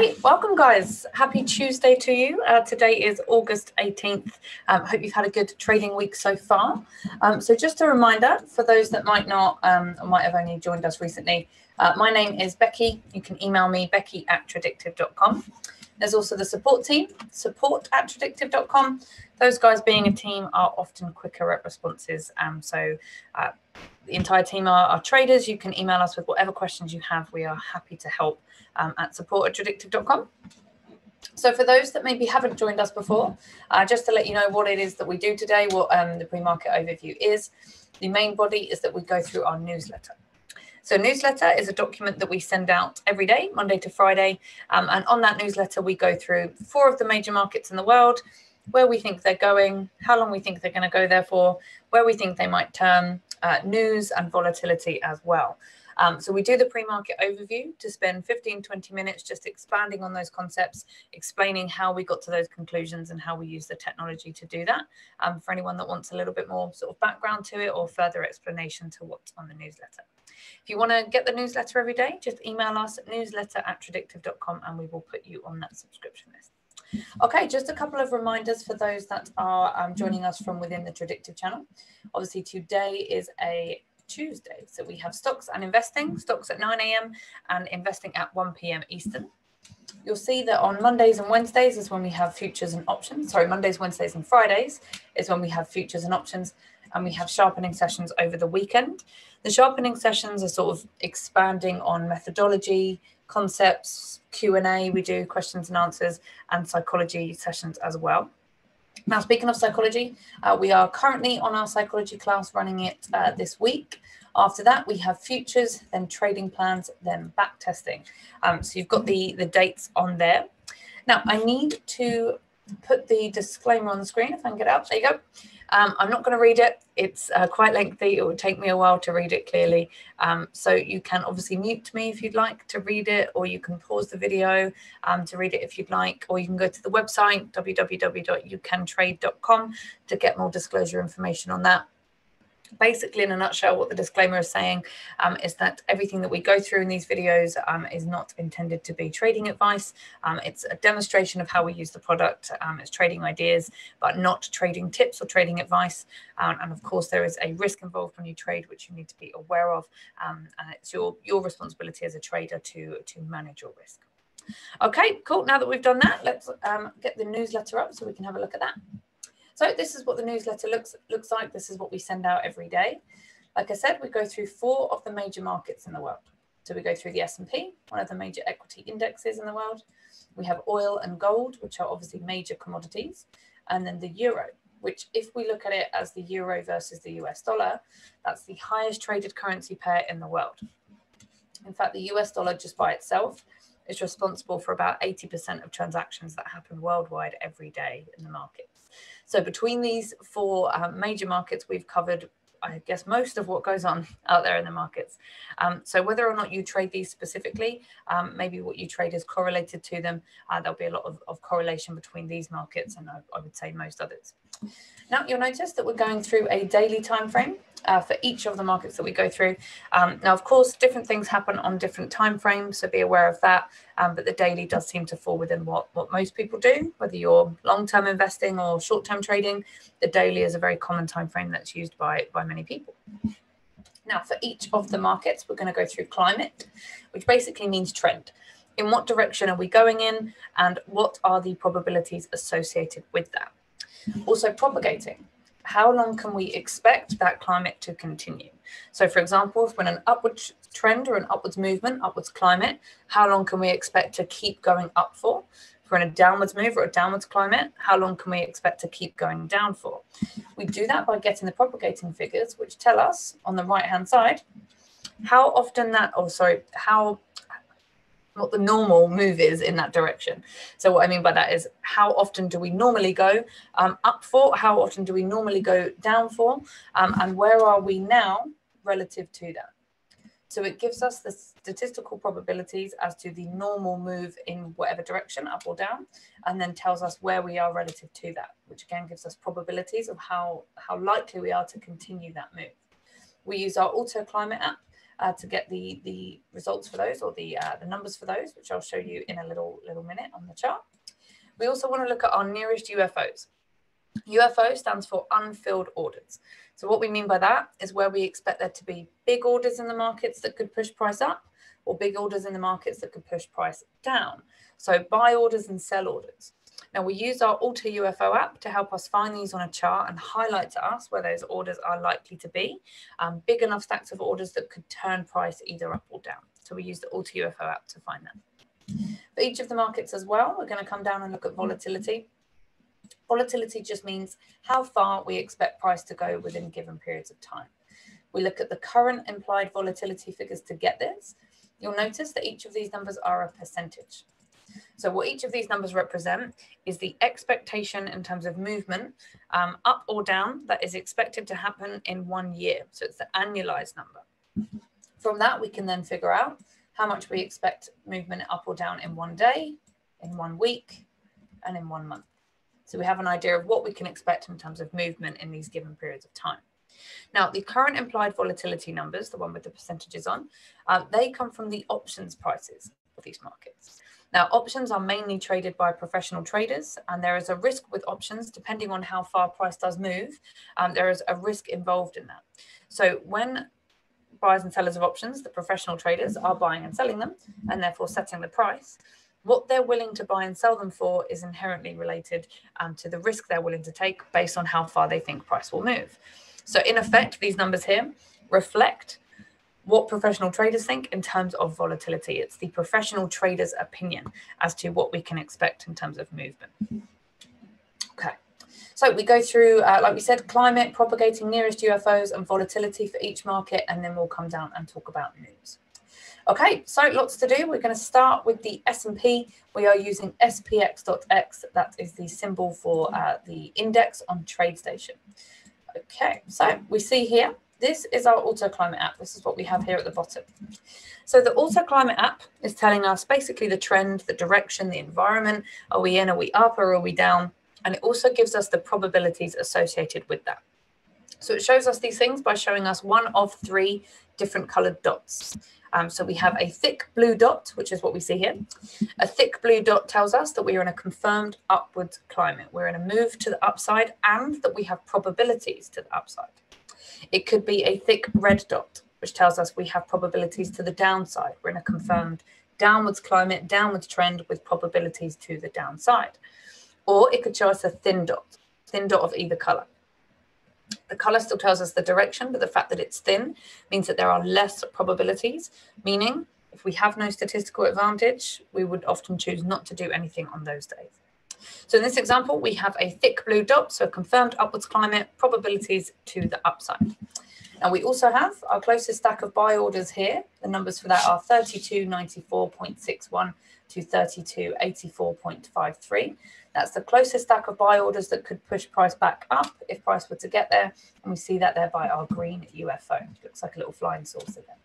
Great, welcome guys. Happy Tuesday to you. Today is August 18th. Hope you've had a good trading week so far. So just a reminder for those that might not or might have only joined us recently, my name is Becky. You can email me, becky@tradewithufos.com. There's also the support team, support@tradewithufos.com. Those guys being a team are often quicker at responses. The entire team are traders. You can email us with whatever questions you have. We are happy to help at support@tradewithufos.com. So for those that maybe haven't joined us before, just to let you know what it is that we do today, what the pre-market overview is. The main body is that we go through our newsletter. So newsletter is a document that we send out every day, Monday to Friday. And on that newsletter, we go through 4 of the major markets in the world, where we think they're going, how long we think they're going to go there for, where we think they might turn, news and volatility as well. So we do the pre-market overview to spend 15-20 minutes just expanding on those concepts, explaining how we got to those conclusions and how we use the technology to do that. For anyone that wants a little bit more sort of background to it or further explanation to what's on the newsletter. If you want to get the newsletter every day, just email us at newsletter@tradewithufos.com and we will put you on that subscription list. Okay, just a couple of reminders for those that are joining us from within the Tradewith channel. Obviously, today is a Tuesday, so we have stocks and investing, stocks at 9 a.m. and investing at 1 p.m. Eastern. You'll see that on Mondays and Wednesdays is when we have futures and options. Sorry, Mondays, Wednesdays and Fridays is when we have futures and options, and we have sharpening sessions over the weekend. The sharpening sessions are sort of expanding on methodology, concepts, Q&A, we do questions and answers, and psychology sessions as well. Now, speaking of psychology, we are currently on our psychology class running it this week. After that, we have futures, then trading plans, then back testing. So you've got the dates on there. Now, I need to put the disclaimer on the screen if I can get it up. There you go. I'm not going to read it. It's quite lengthy. It would take me a while to read it clearly. So you can obviously mute me if you'd like to read it, or you can pause the video to read it if you'd like, or you can go to the website, www.youcantrade.com, to get more disclosure information on that. Basically, in a nutshell, what the disclaimer is saying is that everything that we go through in these videos is not intended to be trading advice. It's a demonstration of how we use the product. It's trading ideas, but not trading tips or trading advice. And of course, there is a risk involved when you trade, which you need to be aware of. And it's your responsibility as a trader to manage your risk. Okay, cool. Now that we've done that, let's get the newsletter up so we can have a look at that. So this is what the newsletter looks like. This is what we send out every day. Like I said, we go through 4 of the major markets in the world. So we go through the S&P, one of the major equity indexes in the world. We have oil and gold, which are obviously major commodities. And then the euro, which if we look at it as the euro versus the US dollar, that's the highest traded currency pair in the world. In fact, the US dollar just by itself is responsible for about 80% of transactions that happen worldwide every day in the markets. So between these 4 major markets, we've covered, I guess, most of what goes on out there in the markets. So whether or not you trade these specifically, maybe what you trade is correlated to them. There'll be a lot of correlation between these markets and I would say most others. Now, you'll notice that we're going through a daily time frame for each of the markets that we go through. Now, of course, different things happen on different time frames, so be aware of that. But the daily does seem to fall within what most people do, whether you're long-term investing or short-term trading. The daily is a very common time frame that's used by many people. Now, for each of the markets, we're going to go through climate, which basically means trend. In what direction are we going in, and what are the probabilities associated with that? Also, propagating. How long can we expect that climate to continue? So, for example, if we're in an upwards trend or an upwards movement, upwards climate, how long can we expect to keep going up for? If we're in a downwards move or a downwards climate, how long can we expect to keep going down for? We do that by getting the propagating figures, which tell us on the right-hand side how often that, what the normal move is in that direction. So what I mean by that is how often do we normally go up for, how often do we normally go down for, and where are we now relative to that. So it gives us the statistical probabilities as to the normal move in whatever direction, up or down, and then tells us where we are relative to that, which again gives us probabilities of how likely we are to continue that move. We use our Auto Climate app. to get the results for those, or the numbers for those, which I'll show you in a little minute on the chart. We also want to look at our nearest UFOs. UFO stands for unfilled orders. So what we mean by that is where we expect there to be big orders in the markets that could push price up, or big orders in the markets that could push price down. So buy orders and sell orders. Now, we use our Alter UFO app to help us find these on a chart and highlight to us where those orders are likely to be, big enough stacks of orders that could turn price either up or down. So we use the Alter UFO app to find them. For each of the markets as well, we're going to come down and look at volatility. Volatility just means how far we expect price to go within given periods of time. We look at the current implied volatility figures to get this. You'll notice that each of these numbers are a percentage. So what each of these numbers represent is the expectation in terms of movement, up or down, that is expected to happen in 1 year. So it's the annualized number. From that, we can then figure out how much we expect movement up or down in 1 day, in 1 week, and in 1 month. So we have an idea of what we can expect in terms of movement in these given periods of time. Now, the current implied volatility numbers, the one with the percentages on, they come from the options prices of these markets. Now, options are mainly traded by professional traders, and there is a risk with options depending on how far price does move. There is a risk involved in that. So when buyers and sellers of options, the professional traders, are buying and selling them, and therefore setting the price, what they're willing to buy and sell them for is inherently related to the risk they're willing to take based on how far they think price will move. So in effect, these numbers here reflect what professional traders think in terms of volatility. It's the professional trader's opinion as to what we can expect in terms of movement. Okay, so we go through, like we said, climate, propagating nearest UFOs, and volatility for each market, and then we'll come down and talk about news. Okay, so lots to do. We're going to start with the S&P. We are using SPX.X. That is the symbol for the index on TradeStation. Okay, so we see here, this is our Auto Climate app. This is what we have here at the bottom. So the Auto Climate app is telling us basically the trend, the direction, the environment. Are we in, are we up, or are we down? And it also gives us the probabilities associated with that. So it shows us these things by showing us one of 3 different colored dots. So we have a thick blue dot, which is what we see here. A thick blue dot tells us that we are in a confirmed upwards climate. We're in a move to the upside, and that we have probabilities to the upside. It could be a thick red dot, which tells us we have probabilities to the downside. We're in a confirmed downwards climate, downwards trend with probabilities to the downside. Or it could show us a thin dot of either color. The color still tells us the direction, but the fact that it's thin means that there are less probabilities, meaning if we have no statistical advantage, we would often choose not to do anything on those days. So in this example, we have a thick blue dot, so confirmed upwards climate, probabilities to the upside. Now we also have our closest stack of buy orders here. The numbers for that are 3294.61 to 3284.53. That's the closest stack of buy orders that could push price back up if price were to get there. And we see that there by our green UFO. It looks like a little flying saucer there.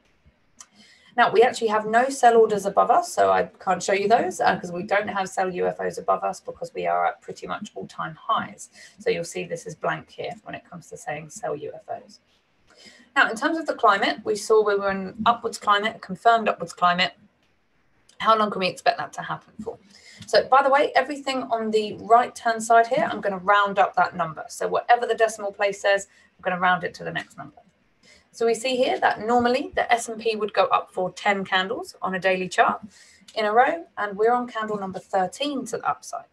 Now, we actually have no sell orders above us, so I can't show you those because we don't have sell UFOs above us because we are at pretty much all-time highs. So you'll see this is blank here when it comes to saying sell UFOs. Now, in terms of the climate, we saw we were in upwards climate, a confirmed upwards climate. How long can we expect that to happen for? So, by the way, everything on the right-hand side here, I'm going to round up that number. So whatever the decimal place says, I'm going to round it to the next number. So we see here that normally the S&P would go up for 10 candles on a daily chart in a row, and we're on candle number 13 to the upside,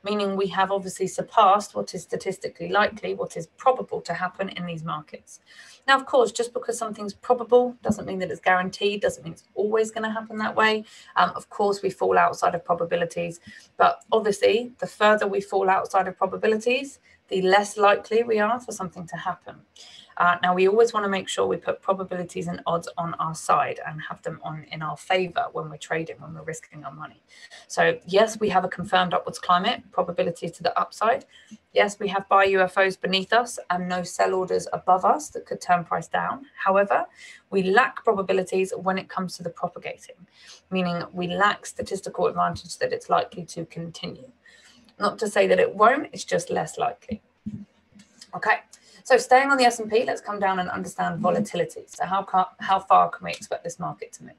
meaning we have obviously surpassed what is statistically likely, what is probable to happen in these markets. Now, of course, just because something's probable doesn't mean that it's guaranteed, doesn't mean it's always going to happen that way. Of course, we fall outside of probabilities, but obviously, the further we fall outside of probabilities, the less likely we are for something to happen. Now, we always want to make sure we put probabilities and odds on our side and have them on in our favor when we're trading, when we're risking our money. So yes, we have a confirmed upwards climate, probabilities to the upside. Yes, we have buy UFOs beneath us and no sell orders above us that could turn price down. However, we lack probabilities when it comes to the propagating, meaning we lack statistical advantage that it's likely to continue. Not to say that it won't, it's just less likely. Okay, so staying on the S&P, let's come down and understand volatility. So how far can we expect this market to move?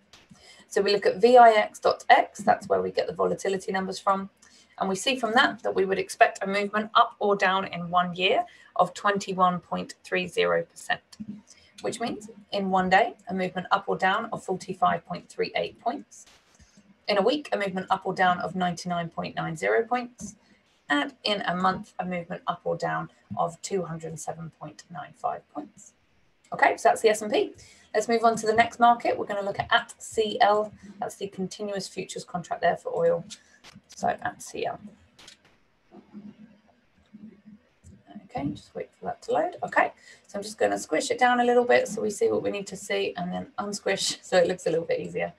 So we look at VIX.X, that's where we get the volatility numbers from. And we see from that we would expect a movement up or down in 1 year of 21.30%, which means in 1 day, a movement up or down of 45.38 points. In a week, a movement up or down of 99.90 points. And in a month, a movement up or down of 207.95 points. Okay, so that's the S&P. Let's move on to the next market. We're going to look at CL. That's the continuous futures contract there for oil. So at CL. Okay, just wait for that to load. Okay, so I'm just going to squish it down a little bit so we see what we need to see, and then unsquish so it looks a little bit easier.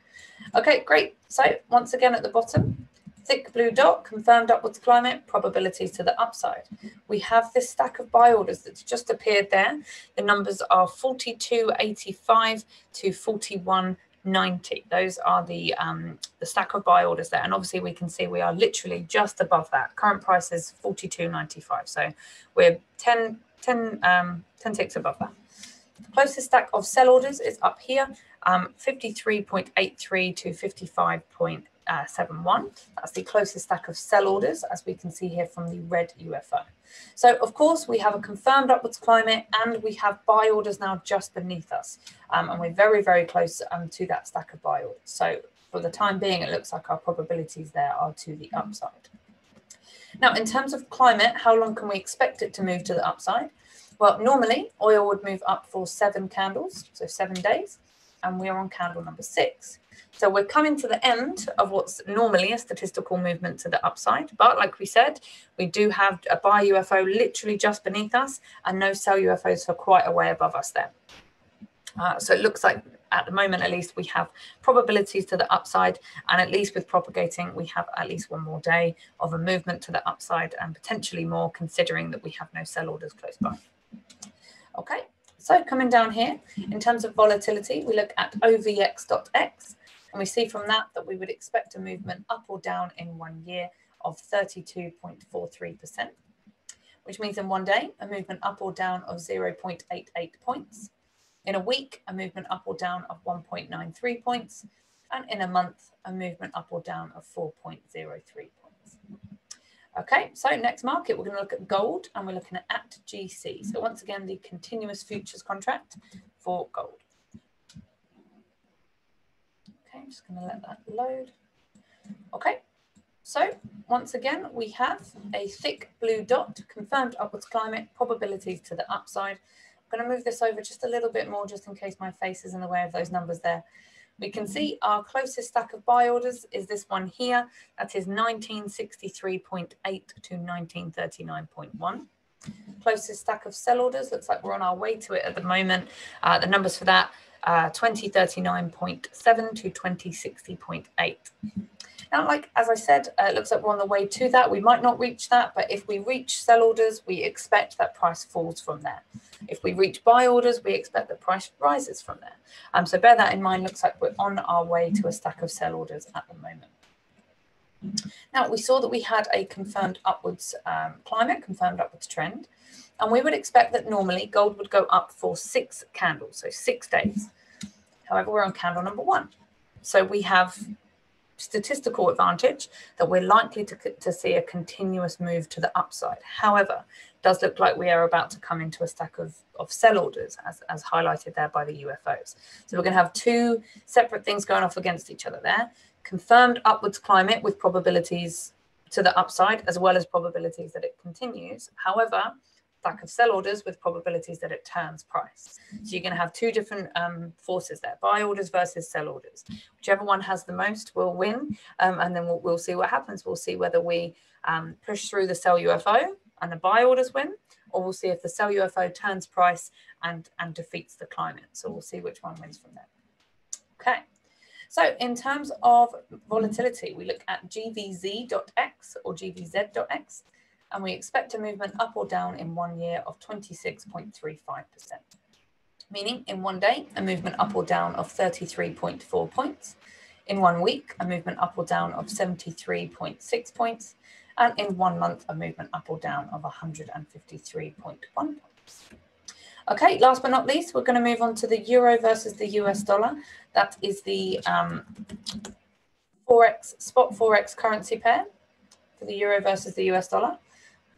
Okay, great. So once again at the bottom, thick blue dot, confirmed upwards climate, probabilities to the upside. We have this stack of buy orders that's just appeared there. The numbers are 42.85 to 41.90. Those are the stack of buy orders there. And obviously we can see we are literally just above that. Current price is 42.95. So we're 10 ticks above that. The closest stack of sell orders is up here, 53.83 to 55.71. That's the closest stack of sell orders, as we can see here from the red UFO. So, of course, we have a confirmed upwards climate and we have buy orders now just beneath us. And we're very, very close to that stack of buy orders. So, for the time being, it looks like our probabilities there are to the upside. Now, in terms of climate, how long can we expect it to move to the upside? Well, normally, oil would move up for 7 candles, so 7 days, and we are on candle number 6. So we're coming to the end of what's normally a statistical movement to the upside. But like we said, we do have a buy UFO literally just beneath us and no sell UFOs for quite a way above us there. So it looks like at the moment, at least, we have probabilities to the upside, and at least with propagating, we have at least 1 more day of a movement to the upside and potentially more, considering that we have no sell orders close by. Okay, so coming down here, in terms of volatility, we look at OVX.X, and we see from that we would expect a movement up or down in 1 year of 32.43%, which means in 1 day, a movement up or down of 0.88 points. In a week, a movement up or down of 1.93 points. And in a month, a movement up or down of 4.03 points. Okay, so next market, we're going to look at gold, and we're looking at GC. So once again, the continuous futures contract for gold. Okay, I'm just going to let that load. Okay, so once again, we have a thick blue dot, confirmed upwards climate, probabilities to the upside. I'm going to move this over just a little bit more, just in case my face is in the way of those numbers there. We can see our closest stack of buy orders is this one here. That is 1963.8 to 1939.1. Closest stack of sell orders, looks like we're on our way to it at the moment. The numbers for that, 2039.7 to 2060.8. Now, like as I said, it looks like we're on the way to that. We might not reach that, but if we reach sell orders, we expect that price falls from there. If we reach buy orders, we expect the price rises from there. So bear that in mind. Looks like we're on our way to a stack of sell orders at the moment. Now, we saw that we had a confirmed upwards climate, confirmed upwards trend, and we would expect that normally gold would go up for 6 candles, so 6 days. However, we're on candle number 1. So we have statistical advantage that we're likely to see a continuous move to the upside. However, it does look like we are about to come into a stack of sell orders, as highlighted there by the UFOs. So we're going to have 2 separate things going off against each other there. Confirmed upwards climate with probabilities to the upside, as well as probabilities that it continues. However, stack of sell orders with probabilities that it turns price. So you're going to have 2 different forces there, buy orders versus sell orders. Whichever one has the most will win, and then we'll see what happens. We'll see whether we push through the sell UFO and the buy orders win, or we'll see if the sell UFO turns price and defeats the climate. So we'll see which one wins from there. Okay. So in terms of volatility, we look at GVZ.X or GVZ.X. And we expect a movement up or down in 1 year of 26.35%. Meaning in 1 day, a movement up or down of 33.4 points. In 1 week, a movement up or down of 73.6 points. and in 1 month, a movement up or down of 153.1 points. Okay, last but not least, we're going to move on to the euro versus the US dollar. That is the spot Forex currency pair for the euro versus the US dollar.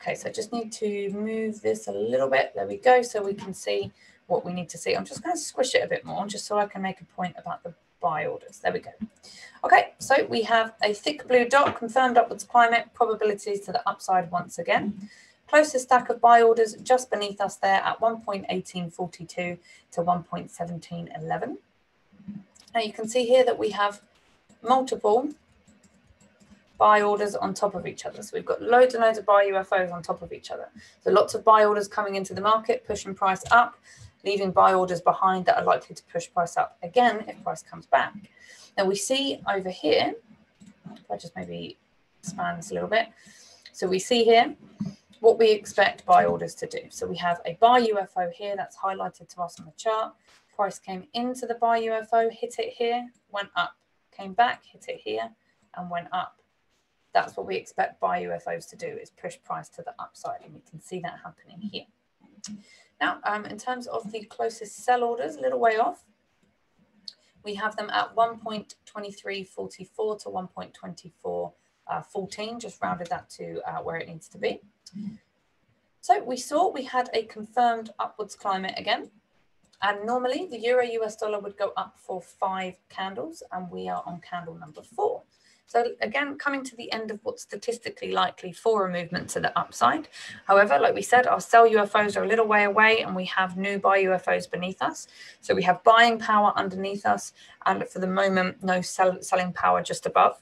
Okay, so I just need to move this a little bit. There we go, so we can see what we need to see. I'm just going to squish it a bit more just so I can make a point about the buy orders. There we go. Okay, so we have a thick blue dot, confirmed upwards climate, probabilities to the upside once again. Closest stack of buy orders just beneath us there at 1.1842 to 1.1711. Now you can see here that we have multiple buy orders on top of each other. So we've got loads and loads of buy UFOs on top of each other. So lots of buy orders coming into the market, pushing price up, leaving buy orders behind that are likely to push price up again if price comes back. Now we see over here, if I just maybe expand this a little bit. So we see here what we expect buy orders to do. So we have a buy UFO here that's highlighted to us on the chart. Price came into the buy UFO, hit it here, went up, came back, hit it here, and went up. That's what we expect buy UFOs to do, is push price to the upside, and we can see that happening here. Now, in terms of the closest sell orders, a little way off, we have them at 1.2344 to 1.2414, just rounded that to where it needs to be. So we saw we had a confirmed upwards climate again, and normally the euro US dollar would go up for 5 candles, and we are on candle number 4. So again, coming to the end of what's statistically likely for a movement to the upside. However, like we said, our sell UFOs are a little way away, and we have new buy UFOs beneath us. So we have buying power underneath us, and for the moment, no selling power just above.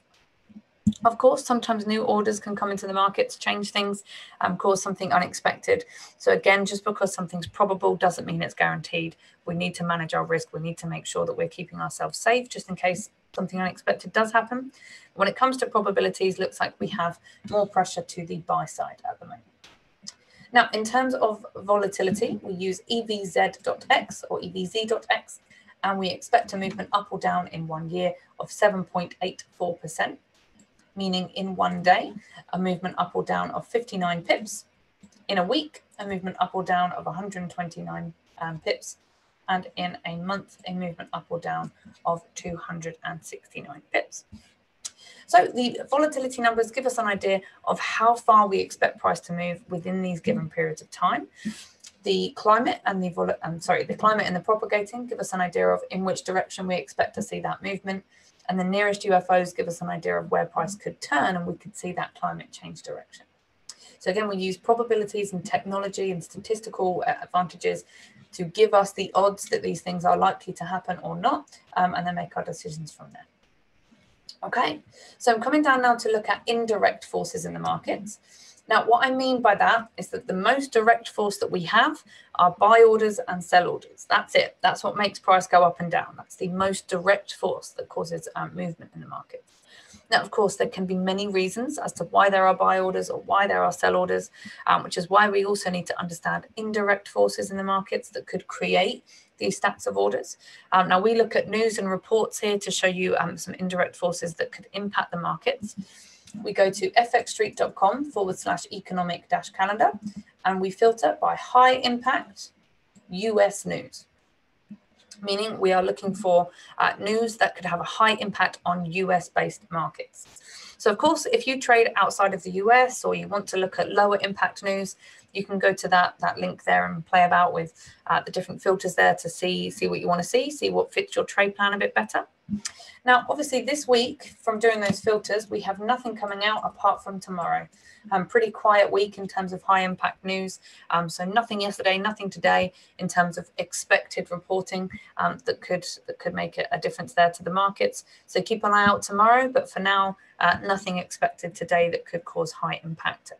Of course, sometimes new orders can come into the market to change things, cause something unexpected. So again, just because something's probable doesn't mean it's guaranteed. We need to manage our risk. We need to make sure that we're keeping ourselves safe just in case something unexpected does happen. When it comes to probabilities, looks like we have more pressure to the buy side at the moment. Now, in terms of volatility, we use EVZ.X or EVZ.X, and we expect a movement up or down in 1 year of 7.84%. Meaning in 1 day, a movement up or down of 59 pips. In a week, a movement up or down of 129 pips. And in a month, a movement up or down of 269 pips. So the volatility numbers give us an idea of how far we expect price to move within these given periods of time. The climate and the climate and the propagating give us an idea of in which direction we expect to see that movement. And the nearest UFOs give us an idea of where price could turn, and we could see that climate change direction. So again, we use probabilities and technology and statistical advantages to give us the odds that these things are likely to happen or not, and then make our decisions from there. Okay, so I'm coming down now to look at indirect forces in the markets. Now, what I mean by that is that the most direct force that we have are buy orders and sell orders. That's it. That's what makes price go up and down. That's the most direct force that causes movement in the market. Now, of course, there can be many reasons as to why there are buy orders or why there are sell orders, which is why we also need to understand indirect forces in the markets that could create these stacks of orders. Now, we look at news and reports here to show you some indirect forces that could impact the markets. We go to fxstreet.com/economic-calendar, and we filter by high impact US news, meaning we are looking for news that could have a high impact on US-based markets. So, of course, if you trade outside of the US or you want to look at lower impact news, you can go to that link there and play about with the different filters there to see what you want to see what fits your trade plan a bit better. Now, obviously, this week, from doing those filters, we have nothing coming out apart from tomorrow. Pretty quiet week in terms of high impact news. So nothing yesterday, nothing today in terms of expected reporting that could make a difference there to the markets. So keep an eye out tomorrow. But for now, nothing expected today that could cause high impact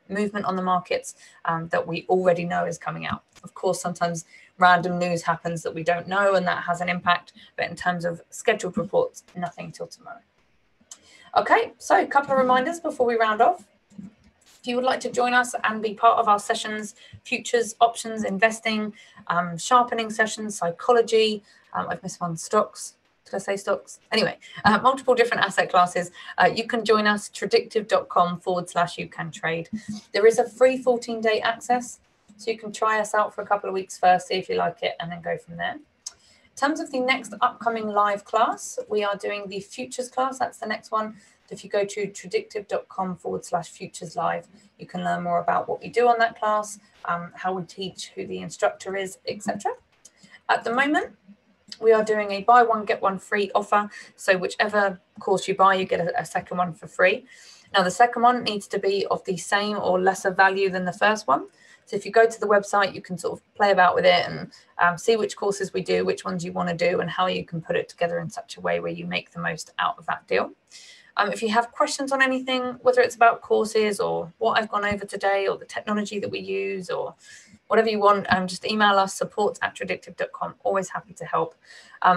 movement on the markets that we already know is coming out. Of course, sometimes random news happens that we don't know, and that has an impact. But in terms of scheduled reports, nothing till tomorrow. Okay, so a couple of reminders before we round off. If you would like to join us and be part of our sessions, futures, options, investing, sharpening sessions, psychology, I've missed one, stocks, Did I say stocks? Anyway, multiple different asset classes. You can join us, tradictive.com/you-can-trade. There is a free 14-day access, so you can try us out for a couple of weeks first, see if you like it, and then go from there. In terms of the next upcoming live class, we are doing the futures class. That's the next one. If you go to tradictive.com/futures live, you can learn more about what we do on that class, how we teach, who the instructor is, etc. At the moment, we are doing a buy one, get one free offer. So whichever course you buy, you get a second one for free. Now, the second one needs to be of the same or lesser value than the first one. So if you go to the website, you can sort of play about with it and see which courses we do, which ones you want to do, and how you can put it together in such a way where you make the most out of that deal. If you have questions on anything, whether it's about courses or what I've gone over today or the technology that we use or whatever you want, just email us, support@tradictive.com. Always happy to help.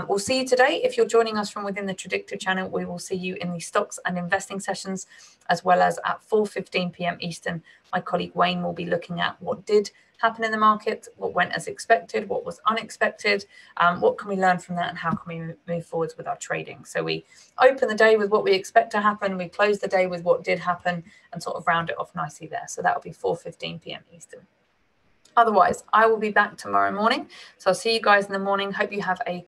We'll see you today. If you're joining us from within the Tradictive channel, we will see you in the stocks and investing sessions, as well as at 4:15 p.m. Eastern. My colleague Wayne will be looking at what did happen in the market, what went as expected, what was unexpected, what can we learn from that, and how can we move forwards with our trading. So we open the day with what we expect to happen, we close the day with what did happen, and sort of round it off nicely there. So that will be 4:15 p.m. Eastern. Otherwise, I will be back tomorrow morning. So I'll see you guys in the morning. Hope you have a